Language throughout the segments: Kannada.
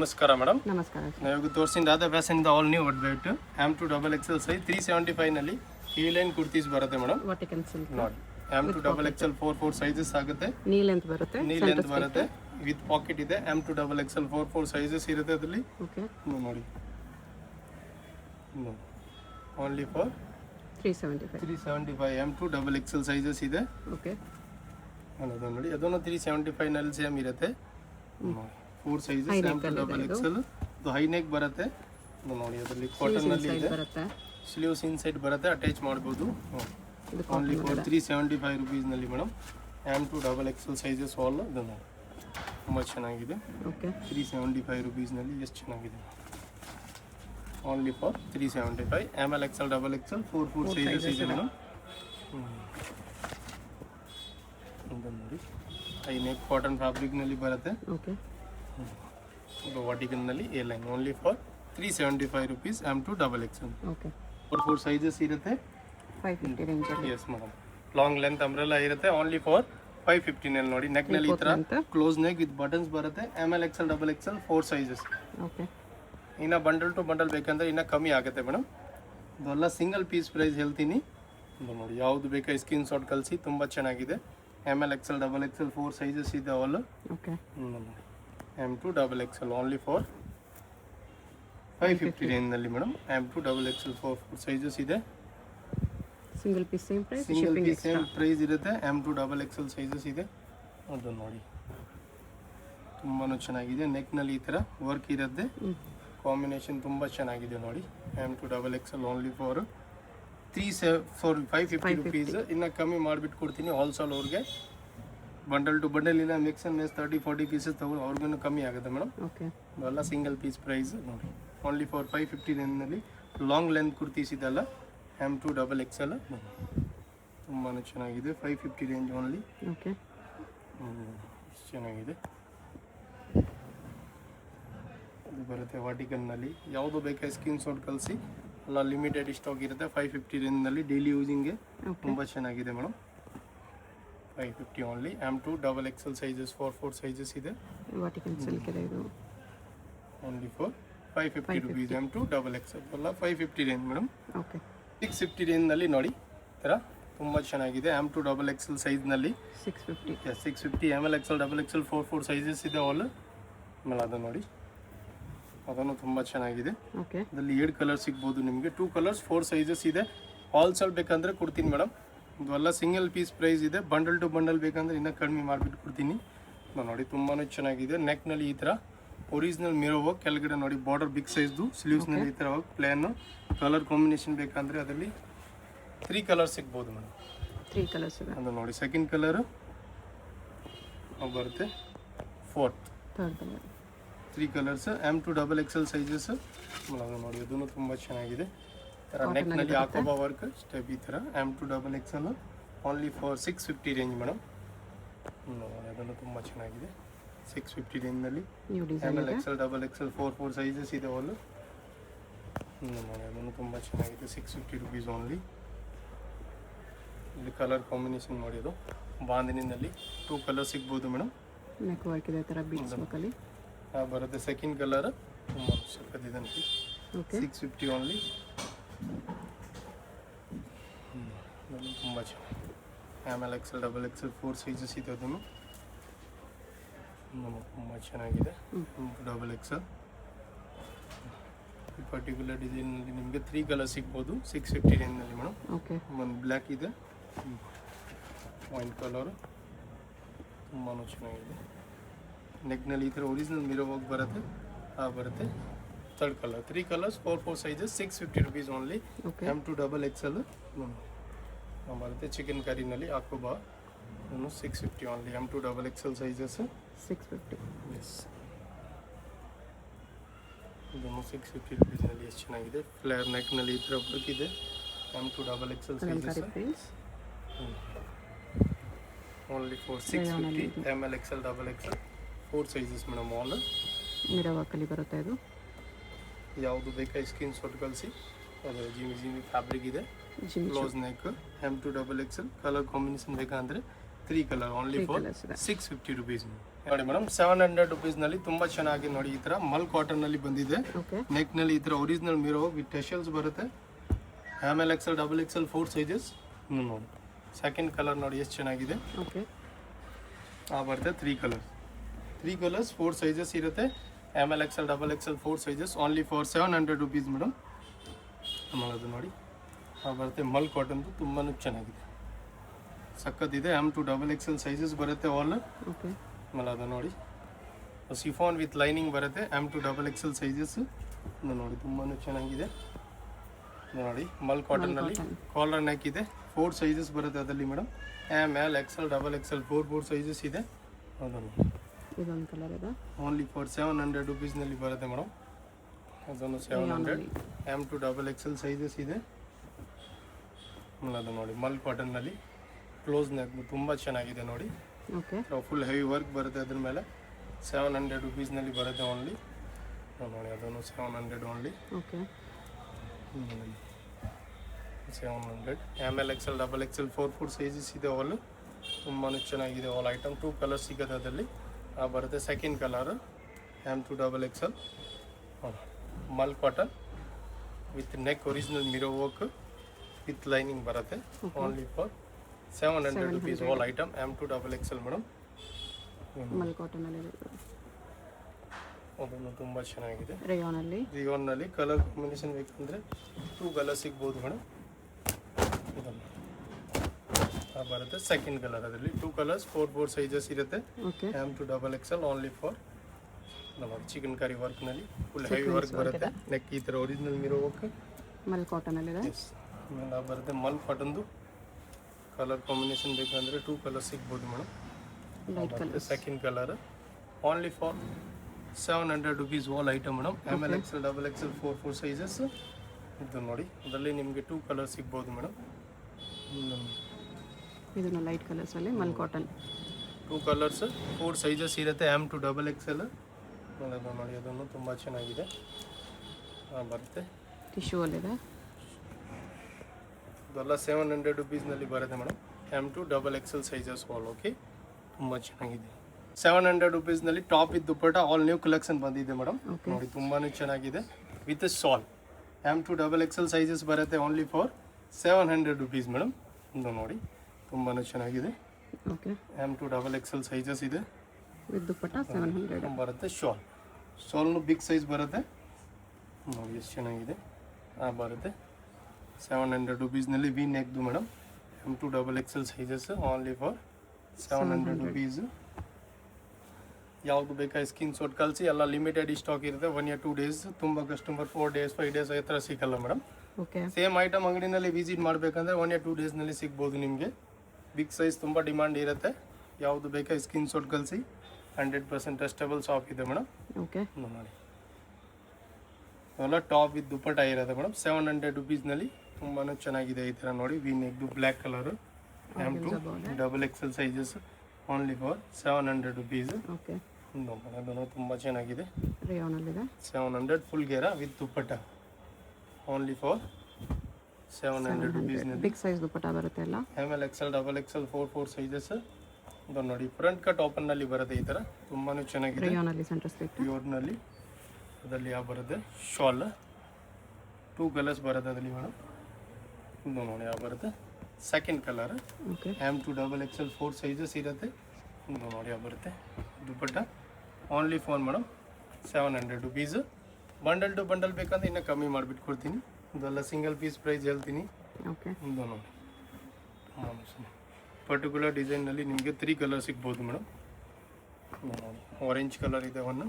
ನಮಸ್ಕಾರ ಮೇಡಮ್. ನಮಸ್ಕಾರ ಸರ್. ನಾವು ತೋರಿಸಿದ Radha fashion all new outlet M2 XXL size 375 ನಲ್ಲಿ ಈ ಲೈನ್ ಕುರ್ತೀಸ್ ಬರುತ್ತೆ ಮೇಡಮ್. ವರ್ಟಿಕಲ್ ಸಿಲ್ಕ್ ನೋಡಿ M2 XXL 4 ಸೈಜಸ್ ಆಗುತ್ತೆ. ನೀ ಲೆಂತ್ ಬರುತ್ತೆ, ನೀ ಲೆಂತ್ ಬರುತ್ತೆ, ವಿತ್ ಪಾಕೆಟ್ ಇದೆ. M2 XXL 4 ಸೈಜಸ್ ಇರುತ್ತೆ ಅದರಲ್ಲಿ. ಓಕೆ, ನೋಡಿ only for 375 M2 XXL sizes ಇದೆ. ಓಕೆ, ಅನ್ನೋದು ನೋಡಿ ಅದನ್ನು 375 ನಲ್ಲಿ ಸೇಮ್ ಇರುತ್ತೆ. 4 ಸೈಜಸ್ M2 XXL. ಇದು ಹೈ ನೆಕ್ ಬರುತ್ತೆ. ನೋಡಿ ಅದರಲ್ಲಿ ಕಾಟನ್ ನಲ್ಲಿ ಇದೆ, ಬರುತ್ತೆ, ಸ್ಲೀವ್ಸ್ ಇನ್ಸೈಡ್ ಬರುತ್ತೆ, ಅಟ್ಯಾಚ್ ಮಾಡಬಹುದು. ಓನ್ಲಿ ಫಾರ್ 375 rupees ನಲ್ಲಿ madam. M2 XXL sizes all ಇದು ತುಂಬ ಚೆನ್ನಾಗಿದೆ. ಓಕೆ, 375 rupees ನಲ್ಲಿ ಎಷ್ಟು ಚೆನ್ನಾಗಿದೆ. Only for 375 ML XL XXL 4 sizes ಇದೆ ಮೇಡಮ್. ನೋಡಿ ಹೈ ನೆಕ್ ಕಾಟನ್ ಫ್ಯಾಬ್ರಿಕ್ ನಲ್ಲಿ ಬರುತ್ತೆ. ಓಕೆ, ವರ್ಟಿಕಲ್ ನಲ್ಲಿ A line. Only for 375 rupees M2 XXL. Okay, 4 sizes ಇರುತ್ತೆ. 550 ರೇಂಜ್ ಅಲ್ಲಿ. Yes madam, long length umbrella ಇರುತ್ತೆ. ಓನ್ಲಿ ಫಾರ್ 550 ನಲ್ಲಿ. ನೋಡಿ ನೆಕ್ ನಲ್ಲಿ ಈ ತರ ಕ್ಲೋಸ್ ನೆಕ್ ವಿತ್ ಬಟನ್ಸ್ ಬರುತ್ತೆ. ML XL XXL 4 sizes. Okay, ಇನ್ನ ಬಂಡಲ್ ಟು ಬಂಡಲ್ ಬೇಕಂದ್ರೆ ಇನ್ನ ಕಮ್ಮಿ ಆಗುತ್ತೆ ಮೇಡಮ್. ಇದೆಲ್ಲ ಸಿಂಗಲ್ ಪೀಸ್ ಪ್ರೈಸ್ ಹೇಳ್ತೀನಿ. ಇದು ನೋಡಿ ಯಾವ್ದು ಬೇಕಾ ಸ್ಕ್ರೀನ್ ಶಾಟ್ ಕಳಿಸಿ. ತುಂಬಾ ಚೆನ್ನಾಗಿದೆ. ML XL XXL 4 ಸೈಜಸ್ ಇದೆ all. Okay, M2 XXL only for 550 range ನಲ್ಲಿ ಮೇಡಮ್. M2 XXL 4 ಸೈಜಸ್ ಇದೆ. Single piece same price, single shipping piece same price ಇರುತ್ತೆ. M2 XXL ಸೈಜಸ್ ಇದೆ. ಅದು ನೋಡಿ ತುಂಬಾನು ಚೆನ್ನಾಗಿದೆ. ನೆಕ್ ನಲ್ಲಿ ಈ ತರ ವರ್ಕ್ ಇರುತ್ತೆ. ಕಾಂಬಿನೇಷನ್ ತುಂಬಾ ಚೆನ್ನಾಗಿದೆ ನೋಡಿ. M2 XXL only for 550 rupees. ಇನ್ನ ಕಮ್ಮಿ ಮಾಡಿಬಿಟ್ಟು ಕೊಡ್ತೀನಿ ಹೋಲ್ಸೇಲ್ ಅವ್ರಿಗೆ. ಬಂಡಲ್ ಟು ಬಂಡಲ್ ಇಲ್ಲ ಮಿಕ್ಸ್ ಅಂಡ್ ಮೆಸ್ 30-40 ಪೀಸಸ್ ತಗೊಂಡು ಅವ್ರಿಗೂ ಕಮ್ಮಿ ಆಗುತ್ತೆ ಮೇಡಮ್. ಓಕೆ, ಎಲ್ಲ ಸಿಂಗಲ್ ಪೀಸ್ ಪ್ರೈಸ್ ನೋಡಿ. ಓನ್ಲಿ ಫಾರ್ 550 ರೇಂಜ್ನಲ್ಲಿ ಲಾಂಗ್ ಲೆಂತ್ ಕುರ್ತೀಸ್ ಇದೆಲ್ಲ. M2 XXL ತುಂಬಾ ಚೆನ್ನಾಗಿದೆ. 550 ರೇಂಜ್ ಓನ್ಲಿ. ಓಕೆ, ಚೆನ್ನಾಗಿದೆ. ಅದು ಬರುತ್ತೆ ವರ್ಟಿಕಲ್ನಲ್ಲಿ. ಯಾವುದು ಬೇಕಾದ್ರೆ ಸ್ಕ್ರೀನ್ ಶಾಟ್ ಕಳಿಸಿ. ಎಲ್ಲ ಲಿಮಿಟೆಡ್ ಸ್ಟಾಕ್ ಇರುತ್ತೆ. 550 ರೇಂಜ್ನಲ್ಲಿ ಡೈಲಿ ಯೂಸಿಂಗ್ಗೆ ತುಂಬ ಚೆನ್ನಾಗಿದೆ madam. 550 only. M2 XXL sizes 4 sizes ಇದೆ. ವರ್ಟಿಕಲ್ ಸಿಲ್ಕ್ ಇದೆ ಇದು. Only for 550 rupees M2 XXL ಎಲ್ಲ 550 ರೇಂಜ್ ಮೇಡಮ್. ಓಕೆ, 650 ರೇಂಜ್ನಲ್ಲಿ ನೋಡಿ ಈ ಥರ ತುಂಬ ಚೆನ್ನಾಗಿದೆ. M2 XXL ಸೈಜ್ನಲ್ಲಿ 650. 650 ML XL XXL 4 sizes ಇದೆ ಆಲ್. ಆಮೇಲೆ ಅದು ನೋಡಿ ಅದನ್ನು ತುಂಬ ಚೆನ್ನಾಗಿದೆ. ಓಕೆ, ಅದರಲ್ಲಿ 7 ಕಲರ್ ಸಿಗ್ಬೋದು ನಿಮಗೆ. 2 ಕಲರ್ಸ್ 4 ಸೈಜಸ್ ಇದೆ. ಹೋಲ್ಸೇಲ್ ಬೇಕಂದ್ರೆ ಕೊಡ್ತೀನಿ ಮೇಡಮ್. ಇದೆಲ್ಲ ಸಿಂಗಲ್ ಪೀಸ್ ಪ್ರೈಸ್ ಇದೆ. ಬಂಡಲ್ ಟು ಬಂಡಲ್ ಬೇಕಂದ್ರೆ ಇನ್ನೂ ಕಡಿಮೆ ಮಾಡಿಬಿಟ್ಟು ಕೊಡ್ತೀನಿ. ನೋಡಿ ತುಂಬಾ ಚೆನ್ನಾಗಿದೆ. ನೆಕ್ನಲ್ಲಿ ಈ ಥರ ಒರಿಜಿನಲ್ ಮಿರೋ ವರ್ಕ್, ಕೆಳಗಡೆ ನೋಡಿ ಬಾರ್ಡರ್ ಬಿಗ್ ಸೈಜ್ದು, ಸ್ಲೀವ್ಸ್ನಲ್ಲಿ ಈ ಥರ ವರ್ಕ್ ಪ್ಲೇನ್. ಕಲರ್ ಕಾಂಬಿನೇಷನ್ ಬೇಕಂದರೆ ಅದರಲ್ಲಿ 3 ಕಲರ್ ಸಿಗ್ಬೋದು ಮೇಡಮ್. 3 ಕಲರ್ಸ್ ಇದೆ. ಅದು ನೋಡಿ ಸೆಕೆಂಡ್ ಕಲರು ಬರುತ್ತೆ. Third colour. 3 colours M2 XXL sizes. ಅದು ನೋಡಿ ಅದನ್ನು ತುಂಬ ಚೆನ್ನಾಗಿದೆ. ನೆಕ್ನಲ್ಲಿ ಹಾಕೋಬಾ ವರ್ಕ್ ಸ್ಟೆಪ್ ಈ ಥರ. M2 XXL only for 650 range madam. ಅದನ್ನು ತುಂಬ ಚೆನ್ನಾಗಿದೆ. 650 ರೇಂಜ್ನಲ್ಲಿ new design ML XL XXL 4 sizes ಇದೆ ಆಲ್. ನೋಡಿ ಅದನ್ನು ತುಂಬ ಚೆನ್ನಾಗಿದೆ. 650 rupees ಓನ್ಲಿ. ಇಲ್ಲಿ ಕಲರ್ ಕಾಂಬಿನೇಷನ್ ನೋಡಿ ಅದು ಬಾಂದಿನಿನಲ್ಲಿ 2 ಕಲರ್ ಸಿಗ್ಬೋದು ಮೇಡಮ್. ನೆಕ್ ವರ್ಕ್ ಇದೆ ಥರ ಬೀಡ್ಸ್ ವರ್ಕಲ್ಲಿ ಬರುತ್ತೆ. ಸೆಕೆಂಡ್ ಕಲರ್ ತುಂಬ ಸಕ್ಕತ್ತಿದೆ. Okay, 650 only. ತುಂಬ ಚೆನ್ನಾಗಿ ML XL XXL 4 ಸೈಜಸ್ ಇದೆ. ಅದನ್ನು ತುಂಬ ಚೆನ್ನಾಗಿದೆ. XXL ಈ ಪರ್ಟಿಕ್ಯುಲರ್ ಡಿಸೈನಲ್ಲಿ ನಿಮಗೆ 3 ಕಲರ್ ಸಿಗ್ಬೋದು 650 ರೇಂಜ್ನಲ್ಲಿ ಮೇಡಮ್. ಓಕೆ, ಒಂದು ಬ್ಲ್ಯಾಕ್ ಇದೆ, ವೈನ್ ಕಲರು ತುಂಬಾ ಚೆನ್ನಾಗಿದೆ. ನೆಕ್ನಲ್ಲಿ ಈ ಥರ ಒರಿಜಿನಲ್ ಮಿರೋ ವರ್ಕ್ ಬರುತ್ತೆ. ಬರುತ್ತೆ. Third colour 3 colours 4 sizes 650 rupees only. Okay, M2 XXL ಬರುತ್ತೆ. ಚಿಕನ್ ಕರಿನಲ್ಲಿ ಹಾಕೋಬಾ 650 only. M2 XXL sizes 650. Yes, ಇದನ್ನು 650 rupeesನಲ್ಲಿ ಎಷ್ಟು ಚೆನ್ನಾಗಿದೆ. ಫ್ಲೇರ್ ನೆಕ್ನಲ್ಲಿ ಈ ಥರ ವರ್ಕ್ ಇದೆ. M2 XXL sizes only for 650 ML XL XXL 4 sizes madam all. Mirror ವರ್ಕಲ್ಲಿ ಬರುತ್ತೆ ಇದು. ಯಾವುದು ಬೇಕಾ ಸ್ಕ್ರೀನ್ ಶಾಟ್ ಕಳಿಸಿ. ಅದು ಜಿಮಿ ಫ್ಯಾಬ್ರಿಕ್ ಇದೆ. Close neck M2 XXL colour combination ಬೇಕಂದರೆ 3 colour only Three four colours ಇದೆ. 650 ರುಪೀಸ್ ನೋಡಿ ಮೇಡಮ್ 700 ರುಪೀಸ್ನಲ್ಲಿ ತುಂಬ ಚೆನ್ನಾಗಿ ನೋಡಿ ಈ ಥರ ಮಲ್ ಕಾಟನ್ನಲ್ಲಿ ಬಂದಿದೆ ಓಕೆ ನೆಕ್ನಲ್ಲಿ ಈ ಥರ ಒರಿಜಿನಲ್ ಮಿರೋ ವಿತ್ ಟೆಶಲ್ಸ್ ಬರುತ್ತೆ ಆಮೇಲೆ ಎಕ್ಸೆಲ್ ಡಬಲ್ ಎಕ್ಸೆಲ್ 4 ಸೈಜಸ್ ನೋಡಿ ಸೆಕೆಂಡ್ ಕಲರ್ ನೋಡಿ ಎಷ್ಟು ಚೆನ್ನಾಗಿದೆ ಓಕೆ ಬರುತ್ತೆ 3 ಕಲರ್ಸ್ 4 ಸೈಜಸ್ ಇರುತ್ತೆ ಆಮೇಲೆ Excel double XL 4 sizes only for 700 rupees madam ಆಮೇಲೆ ಅದು ನೋಡಿ ಬರುತ್ತೆ ಮಲ್ ಕಾಟನ್ದು ತುಂಬಾ ಚೆನ್ನಾಗಿದೆ ಸಕ್ಕತ್ತಿದೆ M2 XXL ಸೈಜಸ್ ಬರುತ್ತೆ ಆಲ್ ಓಕೆ ಆಮೇಲೆ ಅದು ನೋಡಿ ಸಿಫಾನ್ ವಿತ್ ಲೈನಿಂಗ್ ಬರುತ್ತೆ M2 XXL ಸೈಜಸ್ ನೋಡಿ ತುಂಬಾ ಚೆನ್ನಾಗಿದೆ ನೋಡಿ ಮಲ್ ಕಾಟನ್ನಲ್ಲಿ ಕಾಲರ್ ನೆಕ್ ಇದೆ 4 ಸೈಜಸ್ ಬರುತ್ತೆ ಅದರಲ್ಲಿ madam ML XL XXL 4 sizes ಇದೆ ಅದನ್ನು ಇದೊಂದು ಕಲರ್ ಇದೆ ಓನ್ಲಿ ಫಾರ್ 700 ರುಪೀಸ್ನಲ್ಲಿ ಬರುತ್ತೆ ಮೇಡಮ್ ಅದನ್ನು 700 M2 XXL ಸೈಜಸ್ ಇದೆ ಆಮೇಲೆ ಅದು ನೋಡಿ ಮಲ್ ಕಾಟನ್ನಲ್ಲಿ ಕ್ಲೋಸ್ ನೆಕ್ ತುಂಬ ಚೆನ್ನಾಗಿದೆ ನೋಡಿ ಓಕೆ ಫುಲ್ ಹೆವಿ ವರ್ಕ್ ಬರುತ್ತೆ ಅದ್ರ ಮೇಲೆ 700 ರುಪೀಸ್ನಲ್ಲಿ ಬರುತ್ತೆ ಓನ್ಲಿ ನೋಡಿ ಅದನ್ನು 700 only okay 700 ML XL XXL 4 sizes ಇದೆ ಆಲ್ ತುಂಬಾ ಚೆನ್ನಾಗಿದೆ ಆಲ್ ಐಟಮ್ 2 ಕಲರ್ ಸಿಗುತ್ತೆ ಅದರಲ್ಲಿ ಬರುತ್ತೆ second colour M2 XXL mul cotton with neck original mirror work with lining ಬರುತ್ತೆ only for 700 rupees all item M2 XXL madam mul cotton ಅಲ್ಲಿ ಅದನ್ನು ತುಂಬ ಚೆನ್ನಾಗಿದೆ ರೇಯಾನಲ್ಲಿ ರಿಯೋನ್ನಲ್ಲಿ ಕಲರ್ ಕಾಂಬಿನೇಷನ್ ಬೇಕಂದರೆ 2 ಕಲರ್ ಸಿಗ್ಬೋದು ಮೇಡಮ್ ಇದನ್ನು ಬರುತ್ತೆ ಸೆಕೆಂಡ್ ಕಲರ್ ಅದರಲ್ಲಿ 2 ಕಲರ್ಸ್ 4 ಸೈಜಸ್ ಇರುತ್ತೆ okay M2 XXL only for ನೋಡಿ ಚಿಕನ್ ಕರಿ ವರ್ಕ್ನಲ್ಲಿ ಫುಲ್ ಹೆವಿ ವರ್ಕ್ ಬರುತ್ತೆ ನೆಕ್ ಈ ಥರ original mirror work mul cotton ಅಲ್ಲಿ ಇದೆ ಎಸ್ ಆಮೇಲೆ ಬರುತ್ತೆ ಮಲ್ ಕಾಟನ್ದು ಕಲರ್ ಕಾಂಬಿನೇಷನ್ ಬೇಕಂದರೆ 2 ಕಲರ್ ಸಿಗ್ಬೋದು madam light colour second colour only for 700 rupees all item madam ML XL XXL 4 sizes ಇದು ನೋಡಿ ಅದರಲ್ಲಿ ನಿಮಗೆ 2 ಕಲರ್ ಸಿಗ್ಬೋದು ಮೇಡಮ್ ಇದನ್ನು ಲೈಟ್ ಕಲರ್ಸ್ ಅಲ್ಲಿ ಮಲ್ ಕಾಟನ್ 2 ಕಲರ್ಸ್ 4 ಸೈಜಸ್ ಇರುತ್ತೆ M2 XXL ಅದು ನೋಡಿ ಅದನ್ನು ತುಂಬ ಚೆನ್ನಾಗಿದೆ ಬರುತ್ತೆ ಟಿಶ್ಯೂ ಅಲ್ಲಿದೆ ಇದೆಲ್ಲ 700 ರುಪೀಸ್ನಲ್ಲಿ ಬರುತ್ತೆ madam M2 XXL sizes all okay ತುಂಬ ಚೆನ್ನಾಗಿದೆ 700 ರುಪೀಸ್ನಲ್ಲಿ top with dupatta all new collection ಬಂದಿದೆ ಮೇಡಮ್ Okay. ನೋಡಿ ತುಂಬಾ ಚೆನ್ನಾಗಿದೆ with shawl M2 XXL sizes ಬರುತ್ತೆ ಓನ್ಲಿ ಫಾರ್ 700 ರುಪೀಸ್ ಮೇಡಮ್ ಇದು ನೋಡಿ ತುಂಬಾ ಚೆನ್ನಾಗಿದೆ ಓಕೆ M2 XXL ಸೈಜಸ್ ಇದೆ ವಿತ್ ದುಪ್ಪಟ್ಟ 700 ಬರುತ್ತೆ ಶಾಲ್ನು ಬಿಗ್ ಸೈಜ್ ಬರುತ್ತೆ ನೋಡಿ ಎಷ್ಟು ಚೆನ್ನಾಗಿದೆ ಬರುತ್ತೆ 700 ರುಪೀಸ್ನಲ್ಲಿ ವಿ ನೆಕ್ದು madam M2 XXL sizes only for 700 rupees ಯಾವುದು ಬೇಕಾ ಸ್ಕಿನ್ ಶಾಟ್ ಕಳಿಸಿ ಎಲ್ಲ ಲಿಮಿಟೆಡ್ ಸ್ಟಾಕ್ ಇರುತ್ತೆ 1 or 2 ಡೇಸ್ ತುಂಬ ಕಸ್ಟಮರ್ 4 days 5 days ಆ ಥರ ಸಿಗಲ್ಲ ಮೇಡಮ್ ಓಕೆ ಸೇಮ್ ಐಟಮ್ ಅಂಗಡಿನಲ್ಲಿ ವಿಸಿಟ್ ಮಾಡಬೇಕಂದ್ರೆ 1 or 2 ಡೇಸ್ನಲ್ಲಿ ಸಿಗ್ಬೋದು ನಿಮಗೆ ಬಿಗ್ ಸೈಜ್ ತುಂಬ ಡಿಮಾಂಡ್ ಇರುತ್ತೆ ಯಾವುದು ಬೇಕಾ ಸ್ಕಿನ್ ಶಾಟ್ ಕಳಿಸಿ 100% ಟ್ರಸ್ಟಬಲ್ ಶಾಪ್ ಇದೆ ಮೇಡಮ್ ಓಕೆ ನೋಡಿ ಎಲ್ಲ ಟಾಪ್ ವಿತ್ ದುಪ್ಪಟ್ಟ ಇರುತ್ತೆ ಮೇಡಮ್ 700 ರುಪೀಸ್ನಲ್ಲಿ ತುಂಬಾ ಚೆನ್ನಾಗಿದೆ ಈ ಥರ ನೋಡಿ ವಿ ನೆಕ್ದು black colour M2 XXL sizes only for 700 rupees okay ಅದನ್ನು ತುಂಬ ಚೆನ್ನಾಗಿದೆ ರೇಯಾನಲ್ಲಿದೆ 700 ಫುಲ್ ಗೇರ ವಿತ್ ದುಪ್ಪಟ್ಟ ಓನ್ಲಿ ಫಾರ್ 700 ರುಪೀಸ್ನಲ್ಲಿ ಬಿಗ್ ಸೈಜ್ ದುಪ್ಪಟ್ಟ ಬರುತ್ತೆ ಎಲ್ಲ ML XL XXL 4 ಸೈಜಸ್ ಅದು ನೋಡಿ ಫ್ರಂಟ್ ಕಟ್ ಓಪನ್ನಲ್ಲಿ ಬರುತ್ತೆ ಈ ಥರ ತುಂಬಾ ಚೆನ್ನಾಗಿದೆ ರೇಯಾನಲ್ಲಿ ಸೆಂಟರ್ ಸ್ಲಿಟ್ ಪ್ಯೂರ್ನಲ್ಲಿ ಅದರಲ್ಲಿ ಯಾವ ಬರುತ್ತೆ ಶಾಲ್ 2 ಕಲರ್ಸ್ ಬರುತ್ತೆ ಅದರಲ್ಲಿ ಮೇಡಮ್ ಇದು ನೋಡಿ ಯಾವ ಬರುತ್ತೆ second colour okay M2 XXL 4 sizes ಇರುತ್ತೆ ಇದು ನೋಡಿ ಯಾವ ಬರುತ್ತೆ dupatta only for madam 700 rupees bundle to bundle ಬೇಕಂದ್ರೆ ಇನ್ನೂ ಕಮ್ಮಿ ಮಾಡಿಬಿಟ್ಟು ಕೊಡ್ತೀನಿ ಇದೆಲ್ಲ ಸಿಂಗಲ್ ಪೀಸ್ ಪ್ರೈಸ್ ಹೇಳ್ತೀನಿ ಓಕೆ ಇದು ನೋಡಿ ಪರ್ಟಿಕ್ಯುಲರ್ ಡಿಸೈನ್ನಲ್ಲಿ ನಿಮಗೆ 3 ಕಲರ್ ಸಿಗ್ಬೋದು ಮೇಡಮ್ ನೋಡಿ ಆರೆಂಜ್ ಕಲರ್ ಇದೆ ಒಂದು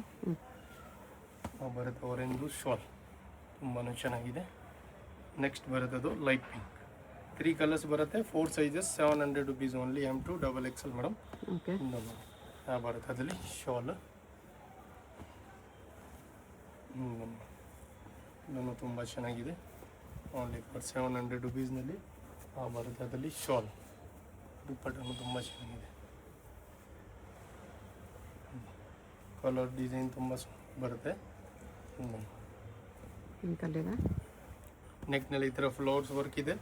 ಬರುತ್ತೆ ಆರೆಂಜು ಶಾಲ್ ತುಂಬಾ ಚೆನ್ನಾಗಿದೆ ನೆಕ್ಸ್ಟ್ ಬರುತ್ತೆ ಅದು ಲೈಟ್ ಪಿಂಕ್ 3 ಕಲರ್ಸ್ ಬರುತ್ತೆ 4 sizes 700 rupees only M2 XXL madam okay ಬರುತ್ತೆ ಅದರಲ್ಲಿ ಶಾಲ್ ಇದನ್ನು ತುಂಬ ಚೆನ್ನಾಗಿದೆ ಓನ್ಲಿ ಫಾರ್ 700 ರುಪೀಸ್ನಲ್ಲಿ ಬರುತ್ತೆ ಅದರಲ್ಲಿ ಶಾಲ್ ದುಪ್ಪಟ್ಟನು ತುಂಬ ಚೆನ್ನಾಗಿದೆ ಕಲರ್ ಡಿಸೈನ್ ತುಂಬ ಬರುತ್ತೆ ಪಿಂಕಲ್ಲಿದೆ ನೆಕ್ನಲ್ಲಿ ಈ ಥರ ಫ್ಲವರ್ಸ್ ವರ್ಕ್ ಇದೆ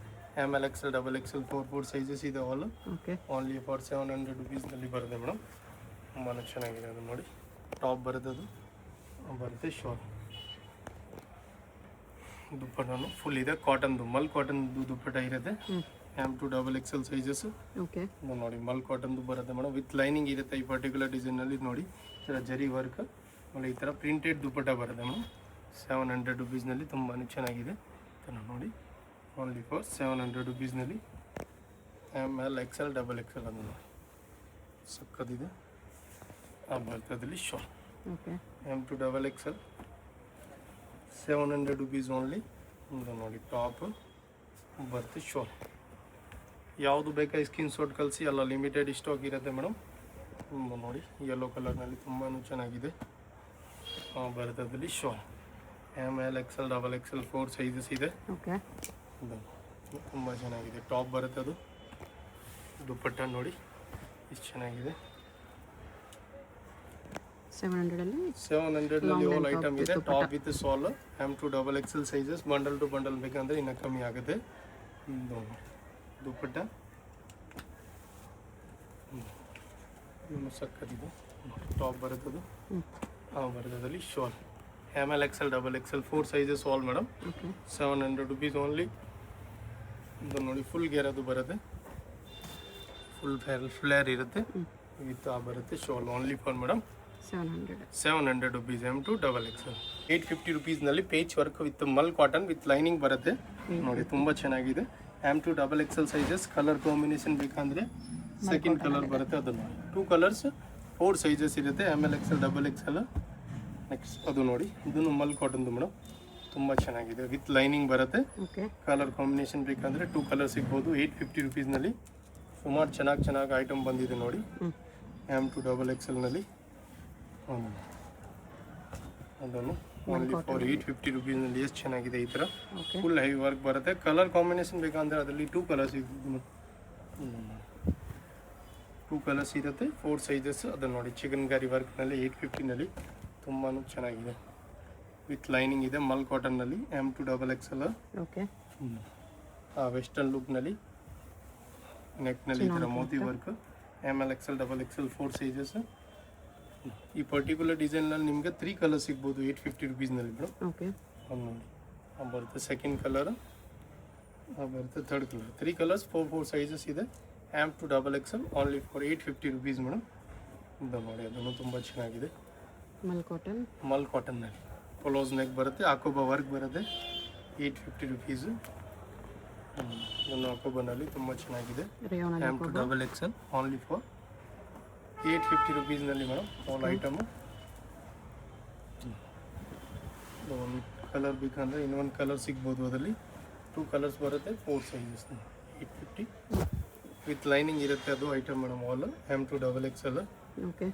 M L XL double XL 4 sizes ಇದೆ ಆಲ್ ಓಕೆ ಓನ್ಲಿ ಫಾರ್ 700 ರುಪೀಸ್ನಲ್ಲಿ ಬರುತ್ತೆ ಮೇಡಮ್. ತುಂಬಾ ಚೆನ್ನಾಗಿದೆ ಅದು ನೋಡಿ. ಟಾಪ್ ಬರುತ್ತೆ, ಅದು ಬರುತ್ತೆ ಶಾಲ್. ದುಪ್ಪಟ್ಟನು ಫುಲ್ ಇದೆ, ಕಾಟನ್ದು ಮಲ್ ಕಾಟನ್ದು ದುಪ್ಪಟ್ಟ ಇರುತ್ತೆ. M to double XL sizes okay ನೋಡಿ. ಮಲ್ ಕಾಟನ್ದು ಬರುತ್ತೆ ಮೇಡಮ್, ವಿತ್ ಲೈನಿಂಗ್ ಇರುತ್ತೆ. ಈ ಪರ್ಟಿಕ್ಯುಲರ್ ಡಿಸೈನಲ್ಲಿ ನೋಡಿ, ಈ ಥರ ಜರಿ ವರ್ಕ್ ನೋಡಿ, ಈ ಥರ ಪ್ರಿಂಟೆಡ್ ದುಪ್ಪಟ್ಟ ಬರುತ್ತೆ ಮೇಡಮ್. 700 ರುಪೀಸ್ನಲ್ಲಿ ತುಂಬಾ ಚೆನ್ನಾಗಿದೆ ನೋಡಿ. ಓನ್ಲಿ ಫಾರ್ 700 ರುಪೀಸ್ನಲ್ಲಿ M L XL double XL ಅದು ನೋಡಿ, ಸಕ್ಕದಿದೆ. ಆ ಬರ್ತದಲ್ಲಿ shawl okay M to double XL 700 rupees only. ನೋಡಿ ಟಾಪ್ ಬರುತ್ತೆ ಶಾಲ್. ಯಾವುದು ಬೇಕಾ ಸ್ಕ್ರೀನ್ ಶಾಟ್ ಕಳಿಸಿ, ಎಲ್ಲ ಲಿಮಿಟೆಡ್ ಸ್ಟಾಕ್ ಇರುತ್ತೆ ಮೇಡಮ್. ನೋಡಿ ಯೆಲ್ಲೋ ಕಲರ್ನಲ್ಲಿ ತುಂಬಾ ಚೆನ್ನಾಗಿದೆ. ಬರ್ತದಲ್ಲಿ shawl M L XL double XL 4 sizes ಇದೆ. ಓಕೆ ತುಂಬ ಚೆನ್ನಾಗಿದೆ. ಟಾಪ್ ಬರುತ್ತೆ, ಅದು ದುಪ್ಪಟ್ಟ ನೋಡಿ ಎಷ್ಟು ಚೆನ್ನಾಗಿದೆ. 700 700ನಲ್ಲಿ ಆಲ್ ಐಟಮ್ ಇದೆ. Top with shawl M to double XL sizes. Bundle to bundle ಬೇಕಂದ್ರೆ ಇನ್ನೂ ಕಮ್ಮಿ ಆಗುತ್ತೆ. ದುಪ್ಪಟ್ಟ ಸಕ್ಕತ್ತಿದೆ. ಟಾಪ್ ಬರುತ್ತದು ಬರ್ತದಲ್ಲಿ shawl M L XL double XL 4 sizes all madam. Okay 700 rupees only. ಇದು ನೋಡಿ ಫುಲ್ ಗೇರ್ ಅದು ಬರುತ್ತೆ, ಫುಲ್ ಫ್ಲೇರ್ ಇರುತ್ತೆ ವಿತ್ ಬರುತ್ತೆ shawl. Only for madam 700 rupees M to double XL. 850 ರುಪೀಸ್ನಲ್ಲಿ patch work with mul cotton with lining ಬರುತ್ತೆ ನೋಡಿ. ತುಂಬ ಚೆನ್ನಾಗಿದೆ. M to double XL sizes. Colour combination ಬೇಕಂದರೆ ಸೆಕೆಂಡ್ ಕಲರ್ ಬರುತ್ತೆ, ಅದು ನೋಡಿ. 2 ಕಲರ್ಸ್ 4 ಸೈಜಸ್ ಇರುತ್ತೆ. M L XL double XL. Next ಅದು ನೋಡಿ, ಇದನ್ನು ಮಲ್ ಕಾಟನ್ದು ಮೇಡಮ್, ತುಂಬ ಚೆನ್ನಾಗಿದೆ. ವಿತ್ ಲೈನಿಂಗ್ ಬರುತ್ತೆ. ಓಕೆ ಕಲರ್ ಕಾಂಬಿನೇಷನ್ ಬೇಕಂದರೆ 2 ಕಲರ್ ಸಿಗ್ಬೋದು. 850 ರುಪೀಸ್ನಲ್ಲಿ ಸುಮಾರು ಚೆನ್ನಾಗಿ ಐಟಮ್ ಬಂದಿದೆ ನೋಡಿ. ಎಮ್ ಟು ಡಬಲ್ ಎಕ್ಸೆಲ್ನಲ್ಲಿ ಅದನ್ನು ಓನ್ಲಿ ಫಾರ್ 850 ರುಪೀಸ್ನಲ್ಲಿ ಎಷ್ಟು ಚೆನ್ನಾಗಿದೆ. ಈ ಥರ ಓಕೆ ಫುಲ್ ಹೆವಿ ವರ್ಕ್ ಬರುತ್ತೆ. ಕಲರ್ ಕಾಂಬಿನೇಷನ್ ಬೇಕಂದರೆ ಅದರಲ್ಲಿ 2 ಕಲರ್ಸ್ ಸಿಗ್ಬೋದು. 2 ಕಲರ್ಸ್ ಇರುತ್ತೆ, 4 ಸೈಜಸ್. ಅದನ್ನು ನೋಡಿ, ಚಿಕನ್ ಗಾರಿ ವರ್ಕ್ನಲ್ಲಿ 850ನಲ್ಲಿ ತುಂಬಾ ಚೆನ್ನಾಗಿದೆ. ವಿತ್ ಲೈನಿಂಗ್ ಇದೆ ಮಲ್ ಕಾಟನ್ನಲ್ಲಿ. M to double XL. Okay western ಲುಕ್ನಲ್ಲಿ ನೆಕ್ನಲ್ಲಿ ಈ ಥರ ಮೋತಿ work. M L XL double XL 4 sizes. ಈ ಪರ್ಟಿಕ್ಯುಲರ್ ಡಿಸೈನ್ನಲ್ಲಿ ನಿಮಗೆ 3 ಕಲರ್ ಸಿಗ್ಬೋದು 850 ರುಪೀಸ್ನಲ್ಲಿ ಮೇಡಮ್. ಓಕೆ ಅದು ನೋಡಿ, ಬರುತ್ತೆ ಸೆಕೆಂಡ್ ಕಲರ್, ಬರುತ್ತೆ ಥರ್ಡ್ ಕಲರ್. 3 ಕಲರ್ಸ್ 4 ಸೈಜಸ್ ಇದೆ. M to double XL only for 850 rupees madam. ಇದು ನೋಡಿ, ಅದನ್ನು ತುಂಬ ಚೆನ್ನಾಗಿದೆ. ಮಲ್ ಕಾಟನ್ನಲ್ಲಿ ಪೊಲೋಸ್ ನೆಕ್ ಬರುತ್ತೆ, ಆಕೋಬಾ ವರ್ಕ್ ಬರುತ್ತೆ. 850 ರುಪೀಸು. ಇದನ್ನು ಆಕೋಬಾನಲ್ಲಿ ತುಂಬ ಚೆನ್ನಾಗಿದೆ. M to double XL only for 850 ರುಪೀಸ್ನಲ್ಲಿ ಮೇಡಮ್. All item. ಒಂದು ಕಲರ್ ಬೇಕಂದರೆ ಇನ್ನೊಂದು ಕಲರ್ ಸಿಗ್ಬೋದು, ಅದರಲ್ಲಿ 2 ಕಲರ್ಸ್ ಬರುತ್ತೆ, 4 ಸೈಜಸ್. 850 ವಿತ್ ಲೈನಿಂಗ್ ಇರುತ್ತೆ ಅದು item madam. All M to double XL. Okay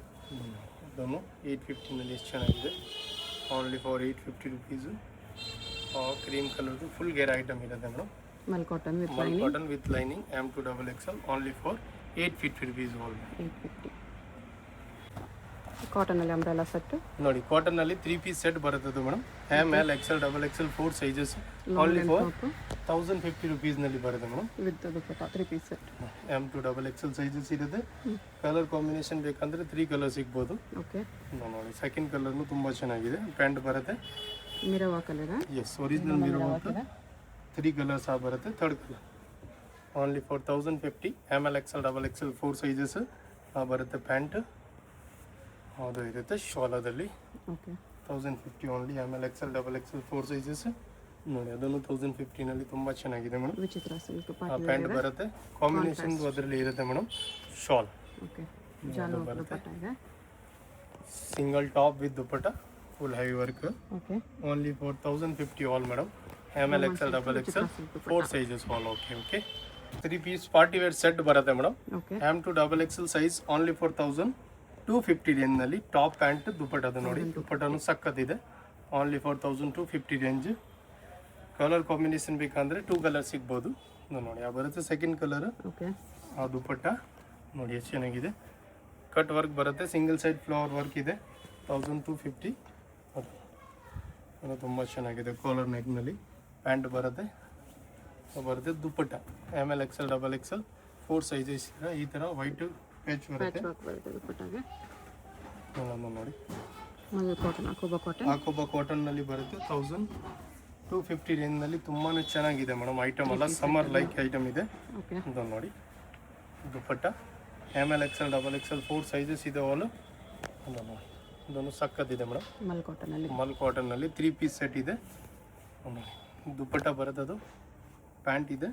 ಅದನ್ನು 850ನಲ್ಲಿ ಎಷ್ಟು ಚೆನ್ನಾಗಿದೆ. Only for 850 rupees. ಕ್ರೀಮ್ ಕಲರ್ದು ಫುಲ್ ಗೇರ್ ಐಟಮ್ ಇರುತ್ತೆ madam. Mul cotton with lining M to double XL only for 850 rupees all. 850 ಕಾಟನಲ್ಲಿ ಅಂಬ್ರೆಲಾ ಸೆಟ್ ನೋಡಿ. ಕಾಟನ್ನಲ್ಲಿ 3 ಪೀಸ್ ಸೆಟ್ ಬರುತ್ತದೆ madam. M L XL double XL 4 sizes. Only for 1050 ರುಪೀಸ್ನಲ್ಲಿ ಬರುತ್ತೆ madam. With dupatta 3 piece set. M to double XL sizes ಇರುತ್ತೆ. ಕಲರ್ ಕಾಂಬಿನೇಷನ್ ಬೇಕಂದರೆ 3 ಕಲರ್ ಸಿಗ್ಬೋದು. ಓಕೆ ನೋಡಿ, ಸೆಕೆಂಡ್ ಕಲರ್ನು ತುಂಬ ಚೆನ್ನಾಗಿದೆ. ಪ್ಯಾಂಟ್ ಬರುತ್ತೆ. ಮಿರವಾ ಕಲರ್. ಎಸ್, ಒರಿಜಿನಲ್ ಮಿರವಾ ಕಲರ್. 3 ಕಲರ್ಸ್ ಬರುತ್ತೆ. Third colour only for 1050. M L XL double XL 4 sizes ಬರುತ್ತೆ. ಪ್ಯಾಂಟ್ ಅದು ಇರುತ್ತೆ ಶಾಲದಲ್ಲಿ. Okay 1050 only. M L XL double XL 4 sizes ನೋಡಿ. ಅದನ್ನು 1050ನಲ್ಲಿ ತುಂಬ ಚೆನ್ನಾಗಿದೆ ಮೇಡಮ್. ವಿಚಿತ್ರ ಸಿಲ್ಕ್ ಪ್ಯಾಂಟ್ ಬರುತ್ತೆ. ಕಾಂಬಿನೇಷನ್ ಅದರಲ್ಲಿ ಇರುತ್ತೆ ಮೇಡಮ್. ಶಾಲ್ ಓಕೆ ಜಾನು ದುಪ್ಪಟ್ಟ ಇದೆ. Single top with dupatta full heavy work. Okay only for 1050 all madam. M L XL double XL 4 sizes all. Okay 3 piece party wear set ಬರುತ್ತೆ madam. Okay M to double XL size only for 1250 ರೇಂಜ್ನಲ್ಲಿ. ಟಾಪ್ ಪ್ಯಾಂಟ್ ದುಪ್ಪಟ್ಟದು ನೋಡಿ. ದುಪ್ಪಟ್ಟನು ಸಕ್ಕತ್ತಿದೆ. Only for 1250 range. Colour combination ಬೇಕಂದರೆ 2 ಕಲರ್ ಸಿಗ್ಬೋದು. ನೋಡಿ, ಬರುತ್ತೆ ಸೆಕೆಂಡ್ ಕಲರ್. ಓಕೆ ಆ ದುಪ್ಪಟ್ಟ ನೋಡಿ ಎಷ್ಟು ಚೆನ್ನಾಗಿದೆ. ಕಟ್ ವರ್ಕ್ ಬರುತ್ತೆ. ಸಿಂಗಲ್ ಸೈಡ್ ಫ್ಲವರ್ ವರ್ಕ್ ಇದೆ. 1250. ಅದು ತುಂಬ ಚೆನ್ನಾಗಿದೆ. ಕಾಲರ್ ನೆಕ್ನಲ್ಲಿ ಪ್ಯಾಂಟ್ ಬರುತ್ತೆ. ಬರುತ್ತೆ ದುಪ್ಪಟ್ಟ ML XL XXL 4 ಸೈಜಸ್ ಇದೆ. ಈ ಥರ ವೈಟ್ ಪ್ಯಾಚ್ ಬರುತ್ತೆ. ಪ್ಯಾಚ್ ವರ್ಕ್ ಬರುತ್ತೆ ದುಪ್ಪಟ್ಟಾಗೆ. ನೋಡಿ ಮಲ್ ಕಾಟನ್ ಅಕೋಬಾ ಕಾಟನ್. ಅಕೋಬಾ ಕಾಟನ್ನಲ್ಲಿ ಬರುತ್ತೆ 1250 ರೇಂಜ್ನಲ್ಲಿ ತುಂಬಾ ಚೆನ್ನಾಗಿದೆ ಮೇಡಮ್. ಐಟಮ್ ಅಲ್ಲ ಸಮ್ಮರ್ ಲೈಕ್ ಐಟಮ್ ಇದೆ. ಓಕೆ. ಇದನ್ನು ನೋಡಿ ದುಪ್ಪಟ್ಟ ML XL XXL 4 ಸೈಜಸ್ ಇದೆ ಆಲ್. ನೋಡಿ ಇದೊಂದು ಸಕ್ಕತ್ತಿದೆ ಮೇಡಮ್. ಮಲ್ ಕಾಟನಲ್ಲಿ. ಮಲ್ ಕಾಟನ್ನಲ್ಲಿ 3 ಪೀಸ್ ಸೆಟ್ ಇದೆ. ನೋಡಿ ದುಪ್ಪಟ್ಟ ಬರುತ್ತೆ, ಅದು ಪ್ಯಾಂಟ್ ಇದೆ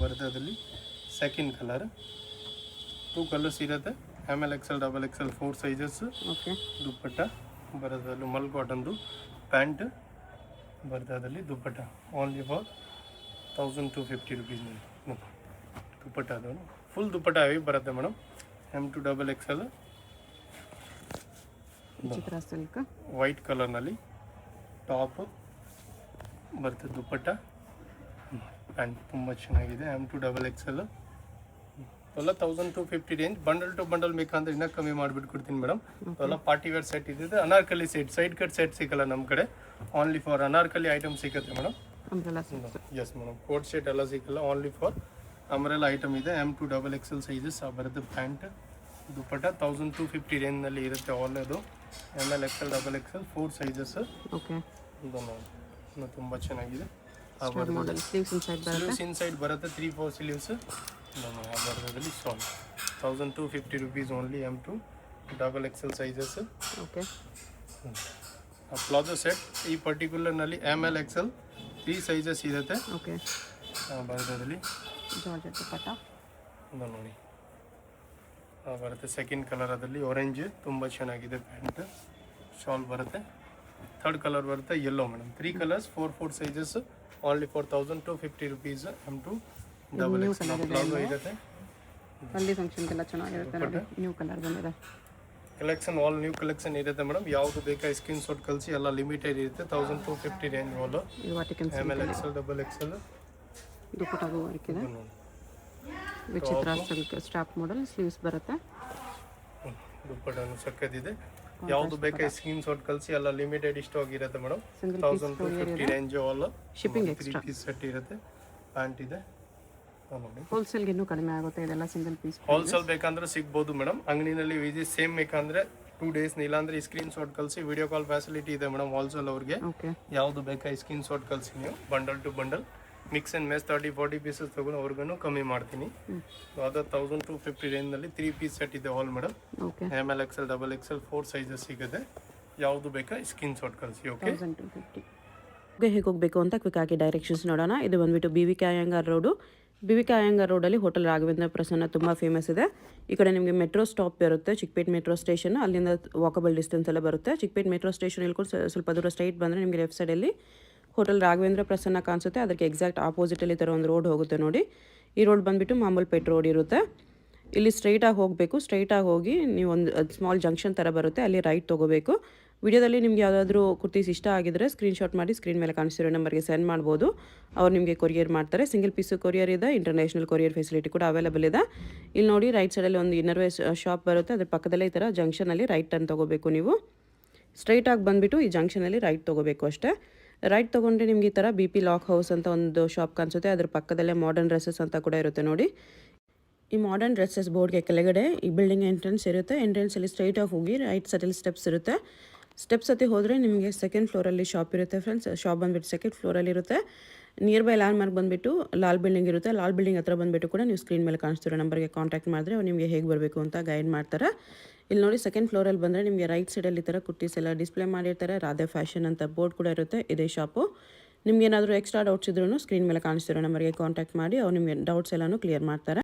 ಬರುತ್ತೆ. ಅದರಲ್ಲಿ ಸೆಕೆಂಡ್ ಕಲರ್ 2 ಕಲರ್ಸ್ ಇರುತ್ತೆ. ML XL XXL 4 sizes. Okay. Dupatta ಬರುತ್ತೆ, ಅಲ್ಲಿ ಮಲ್ ಕಾಟನ್ದು ಪ್ಯಾಂಟ್ ಬರುತ್ತೆ. ಅದರಲ್ಲಿ ದುಪ್ಪಟ್ಟ ಓನ್ಲಿ ಫಾರ್ 1250 ರುಪೀಸ್ನಲ್ಲಿ ದುಪ್ಪಟ್ಟ. ಅದು ಫುಲ್ ದುಪ್ಪಟ್ಟ ಹೆವಿ ಬರುತ್ತೆ ಮೇಡಮ್. M2 XXL ಚಿತ್ರ ಸಿಲ್ಕ್ ವೈಟ್ ಕಲರ್ನಲ್ಲಿ ಟಾಪ್ ಬರುತ್ತೆ. ದುಪ್ಪಟ್ಟ ಪ್ಯಾಂಟ್ ತುಂಬ ಚೆನ್ನಾಗಿದೆ. M2 XXL ಎಲ್ಲ 1250 ರೇಂಜ್. ಬಂಡಲ್ ಟು ಬಂಡಲ್ ಬೇಕಂದ್ರೆ ಇನ್ನೂ ಕಮ್ಮಿ ಮಾಡಿಬಿಟ್ಟು ಕೊಡ್ತೀನಿ ಮೇಡಮ್. ಎಲ್ಲ ಪಾರ್ಟಿ ವೇರ್ ಸೆಟ್ ಇದೆ. Anarkali set, side cut set ಸಿಗಲ್ಲ ನಮ್ಮ ಕಡೆ. ಓನ್ಲಿ ಫಾರ್ ಅನಾರ್ಕಲಿ ಐಟಮ್ ಸಿಗುತ್ತೆ madam. Umbrella set. Yes madam, coat set ಎಲ್ಲ ಸಿಗಲ್ಲ. ಓನ್ಲಿ ಫಾರ್ ಅಂಬ್ರೆಲಾ ಐಟಮ್ ಇದೆ. M2 XXL ಸೈಜಸ್ ಬರುತ್ತೆ. ಪ್ಯಾಂಟ್ ದುಪ್ಪಟ್ಟ 1250 ರೇಂಜ್ನಲ್ಲಿ ಇರುತ್ತೆ. ಆಲ್ ಅದು ML XL XXL 4 sizes. Okay. ಇದನ್ನು ತುಂಬ ಚೆನ್ನಾಗಿದೆ. ಮಾಡೆಲ್ ಸ್ಲೀವ್ಸ್ ಇನ್ಸೈಡ್ ಬರುತ್ತೆ. ಸ್ಲೀವ್ಸ್ ಇನ್ಸೈಡ್ ಬರುತ್ತೆ 3-4 ಸ್ಲೀವ್ಸ್. ಬರೋದ್ರಲ್ಲಿ ಸಾಂಗ್ 1250 rupees only. M2 XXL sizes. Okay. Palazzo set ಈ ಪರ್ಟಿಕ್ಯುಲರ್ನಲ್ಲಿ ML XL 3 ಸೈಜಸ್ ಇರುತ್ತೆ. ಓಕೆ. ಬರೋದ್ರಲ್ಲಿ ಜಾರ್ಜೆಟ್ ದುಪ್ಪಟ್ಟ ನೋಡಿ ಬರುತ್ತೆ. ಸೆಕೆಂಡ್ ಕಲರ್ ಅದರಲ್ಲಿ ಆರೆಂಜ್ ತುಂಬ ಚೆನ್ನಾಗಿದೆ. ಪ್ಯಾಂಟ್ ಶಾಲ್ ಬರುತ್ತೆ. ಥರ್ಡ್ ಕಲರ್ ಬರುತ್ತೆ yellow madam. 3 colours 4 sizes only for 1250 rupees. M2 XXL palazzo ಇರುತ್ತೆ. ಅಲ್ಲಿ ಫಂಕ್ಷನ್ಗೆಲ್ಲ ಚೆನ್ನಾಗಿರುತ್ತೆ ನೋಡಿ. ನ್ಯೂ ಕಲರ್ ಬಂದಿದೆ. ಕಲೆಕ್ಷನ್ ಆಲ್ ನ್ಯೂ ಕಲೆಕ್ಷನ್ ಇರುತ್ತೆ ಮೇಡಮ್. ಯಾವುದು ಬೇಕಾ ಸ್ಕ್ರೀನ್ ಶಾಟ್ ಕಳಿಸಿ. ಎಲ್ಲ ಲಿಮಿಟೆಡ್ ಇರುತ್ತೆ. 1250 ರೇಂಜ್ ಆಲ್. ಇದು ವಾಟಿಕನ್ ML XL XXL ದುಪ್ಪಟ್ಟಾಗೂ ವರ್ಕ್ ಇದೆ. ವಿಚಿತ್ರ ಸಿಲ್ಕ್ ಸ್ಟ್ರಾಪ್ ಮಾಡೆಲ್ ಸ್ಲೀವ್ಸ್ ಬರುತ್ತೆ. ದುಪ್ಪಟ್ಟನು ಸಕ್ಕತ್ತಿದೆ. ಯಾವುದು ಬೇಕಾ ಸ್ಕ್ರೀನ್ ಶಾಟ್ ಕಳಿಸಿ. ಎಲ್ಲ ಲಿಮಿಟೆಡ್ ಸ್ಟಾಕ್ ಇರುತ್ತೆ madam. 1250 range all. Shipping 3 extra. Piece set ಇರುತ್ತೆ. ಪ್ಯಾಂಟ್ ಇದೆ ನೋಡಿ. ಹೋಲ್ಸೇಲ್ಗೆ ಇನ್ನೂ ಕಡಿಮೆ ಆಗುತ್ತೆ. ಇದೆಲ್ಲ ಸಿಂಗಲ್ ಪೀಸ್. ಹೋಲ್ಸೇಲ್ ಬೇಕಂದ್ರೆ ಸಿಗ್ಬೋದು ಮೇಡಮ್. ಅಂಗಡಿನಲ್ಲಿ ವಿಸಿಟ್ ಸೇಮ್ ಬೇಕಂದ್ರೆ 2 ಡೇಸ್ ಇಲ್ಲಾಂದ್ರೆ ಸ್ಕ್ರೀನ್ ಶಾಟ್ ಕಳಿಸಿ. ವಿಡಿಯೋ ಕಾಲ್ ಫೆಸಿಲಿಟಿ ಇದೆ ಮೇಡಮ್ ಹೋಲ್ಸೇಲ್ ಅವ್ರಿಗೆ. ಓಕೆ. ಯಾವುದು ಬೇಕಾ ಸ್ಕ್ರೀನ್ ಶಾಟ್ ಕಳಿಸಿ. ನೀವು bundle to bundle mix and match 30-40 pieces ತಗೊಂಡು ಅವ್ರಿಗೂ ಕಮ್ಮಿ ಮಾಡ್ತೀನಿ. ಅದು 1250 ರೇಂಜ್ನಲ್ಲಿ 3 ಪೀಸ್ ಸೆಟ್ ಇದೆ all madam. Okay. ML XL XXL 4 sizes ಸಿಗುತ್ತೆ. ಯಾವುದು ಬೇಕಾ ಸ್ಕ್ರೀನ್ ಶಾಟ್ ಕಳಿಸಿ. ಓಕೆ. 1250. ಹೇಗೆ ಹೋಗಬೇಕು ಅಂತ ಕ್ವಿಕ್ ಆಗಿ ಡೈರೆಕ್ಷನ್ಸ್ ನೋಡೋಣ. ಇದು ಬಂದುಬಿಟ್ಟು BVK Iyengar road. BVK Iyengar ರೋಡಲ್ಲಿ ಹೋಟೆಲ್ ರಾಘವೇಂದ್ರ ಪ್ರಸನ್ನ ತುಂಬ ಫೇಮಸ್ ಇದೆ. ಈ ಕಡೆ ನಿಮಗೆ ಮೆಟ್ರೋ ಸ್ಟಾಪ್ ಇರುತ್ತೆ. ಚಿಕ್ಕಪೇಟ್ ಮೆಟ್ರೋ ಸ್ಟೇಷನ್, ಅಲ್ಲಿಂದ ವಾಕಬಲ್ ಡಿಸ್ಟೆನ್ಸ್ ಎಲ್ಲ ಬರುತ್ತೆ. ಚಿಕ್ಕಪೇಟ್ ಮೆಟ್ರೋ ಸ್ಟೇಷನ್ ಇಳ್ಕೊಂಡು ಸ್ವಲ್ಪ ದೂರ ಸ್ಟ್ರೈಟ್ ಬಂದರೆ ನಿಮಗೆ ಲೆಫ್ಟ್ ಸೈಡಲ್ಲಿ ಹೋಟೆಲ್ ರಾಘವೇಂದ್ರ ಪ್ರಸನ್ನ ಕಾಣಿಸುತ್ತೆ. ಅದಕ್ಕೆ ಎಕ್ಸಾಕ್ಟ್ ಆಪೋಸಿಟಲ್ಲಿ ಈ ಥರ ಒಂದು ರೋಡ್ ಹೋಗುತ್ತೆ ನೋಡಿ. ಈ ರೋಡ್ ಬಂದುಬಿಟ್ಟು ಮಾಮೂಲ್ಪೇಟ್ ರೋಡ್ ಇರುತ್ತೆ. ಇಲ್ಲಿ ಸ್ಟ್ರೈಟಾಗಿ ಹೋಗಬೇಕು. ಸ್ಟ್ರೈಟಾಗಿ ಹೋಗಿ ನೀವು ಒಂದು ಸ್ಮಾಲ್ ಜಂಕ್ಷನ್ ಥರ ಬರುತ್ತೆ, ಅಲ್ಲಿ ರೈಟ್ ತೊಗೋಬೇಕು. ವಿಡಿಯೋದಲ್ಲಿ ನಿಮ್ಗೆ ಯಾವುದಾದ್ರೂ ಕುರ್ತೀಸ್ ಇಷ್ಟ ಆಗಿದ್ರೆ ಸ್ಕ್ರೀನ್ಶಾಟ್ ಮಾಡಿ ಸ್ಕ್ರೀನ್ ಮೇಲೆ ಕಾಣಿಸ್ತಿರೋ ನಂಬರ್ಗೆ ಸೆಂಡ್ ಮಾಡ್ಬೋದು. ಅವ್ರು ನಿಮಗೆ ಕೊರಿಯರ್ ಮಾಡ್ತಾರೆ. ಸಿಂಗಲ್ ಪೀಸು ಕೊರಿಯರ್ ಇದೆ. ಇಂಟರ್ನ್ಯಾಷನಲ್ ಕೊರಿಯರ್ ಫೆಸಿಲಿಟಿ ಕೂಡ ಅವೈಲೇಬಲ್ ಇದೆ. ಇಲ್ಲಿ ನೋಡಿ ರೈಟ್ ಸೈಡಲ್ಲಿ ಒಂದು ಇನ್ನರ್ವೇರ್ ಶಾಪ್ ಬರುತ್ತೆ. ಅದ್ರ ಪಕ್ಕದಲ್ಲೇ ಈ ಥರ ಜಂಕ್ಷನಲ್ಲಿ ರೈಟ್ ಟರ್ನ್ ತೊಗೋಬೇಕು. ನೀವು ಸ್ಟ್ರೈಟಾಗಿ ಬಂದುಬಿಟ್ಟು ಈ ಜಂಕ್ಷನಲ್ಲಿ ರೈಟ್ ತೊಗೋಬೇಕು ಅಷ್ಟೇ. ರೈಟ್ ತೊಗೊಂಡ್ರೆ ನಿಮ್ಗೆ ಈ ಥರ BP ಲಾಕ್ ಹೌಸ್ ಅಂತ ಒಂದು ಶಾಪ್ ಕಾಣಿಸುತ್ತೆ. ಅದ್ರ ಪಕ್ಕದಲ್ಲೇ ಮಾಡರ್ನ್ ಡ್ರೆಸ್ಸಸ್ ಅಂತ ಕೂಡ ಇರುತ್ತೆ ನೋಡಿ. ಈ ಮಾಡರ್ನ್ ಡ್ರೆಸ್ಸಸ್ ಬೋರ್ಡ್ಗೆ ಕೆಳಗಡೆ ಈ ಬಿಲ್ಡಿಂಗ್ ಎಂಟ್ರೆನ್ಸ್ ಇರುತ್ತೆ. ಎಂಟ್ರೆನ್ಸಲ್ಲಿ ಸ್ಟ್ರೈಟಾಗಿ ಹೋಗಿ ರೈಟ್ ಸೈಡಲ್ಲಿ ಸ್ಟೆಪ್ಸ್ ಇರುತ್ತೆ. ಸ್ಟೆಪ್ಸ್ ಹತ್ತಿ ಹೋದರೆ ನಿಮಗೆ ಸೆಕೆಂಡ್ ಫ್ಲೋರಲ್ಲಿ ಶಾಪ್ ಇರುತ್ತೆ ಫ್ರೆಂಡ್ಸ್. ಶಾಪ್ ಬಂದುಬಿಟ್ಟು ಸೆಕೆಂಡ್ ಫ್ಲೋರಲ್ಲಿ ಇರುತ್ತೆ. ನಿಯರ್ ಬೈ ಲ್ಯಾಂಡ್ ಮಾರ್ಕ್ ಬಂದುಬಿಟ್ಟು ಲಾಲ್ ಬಿಲ್ಡಿಂಗ್ ಇರುತ್ತೆ. ಲಾಲ್ ಬಿಲ್ಡಿಂಗ್ ಹತ್ರ ಬಂದುಬಿಟ್ಟು ಕೂಡ ನೀವು ಸ್ಕ್ರೀನ್ ಮೇಲೆ ಕಾಣಿಸ್ತಿರೋ ನಂಬರ್ಗೆ ಕಾಂಟ್ಯಾಕ್ಟ್ ಮಾಡಿದ್ರೆ ಅವ್ರು ನಿಮಗೆ ಹೇಗೆ ಬರಬೇಕು ಅಂತ ಗೈಡ್ ಮಾಡ್ತಾರೆ. ಇಲ್ಲಿ ನೋಡಿ ಸೆಕೆಂಡ್ ಫ್ಲೋರಲ್ಲಿ ಬಂದರೆ ನಿಮಗೆ ರೈಟ್ ಸೈಡಲ್ಲಿ ಈ ಥರ ಕುರ್ತೀಸ್ ಎಲ್ಲ ಡಿಸ್ಪ್ಲೇ ಮಾಡಿರ್ತಾರೆ. ರಾಧೆ ಫ್ಯಾಷನ್ ಅಂತ ಬೋರ್ಡ್ ಕೂಡ ಇರುತ್ತೆ. ಇದೇ ಶಾಪು. ನಿಮ್ಗೆ ಏನಾದರೂ ಎಕ್ಸ್ಟ್ರಾ ಡೌಟ್ಸ್ ಇದ್ರೂ ಸ್ಕ್ರೀನ್ ಮೇಲೆ ಕಾಣಿಸ್ತಿರೋ ನಂಬರ್ಗೆ ಕಾಂಟ್ಯಾಕ್ಟ್ ಮಾಡಿ ಅವ್ರು ನಿಮಗೆ ಡೌಟ್ಸ್ ಎಲ್ಲನೂ ಕ್ಲಿಯರ್ ಮಾಡ್ತಾರೆ.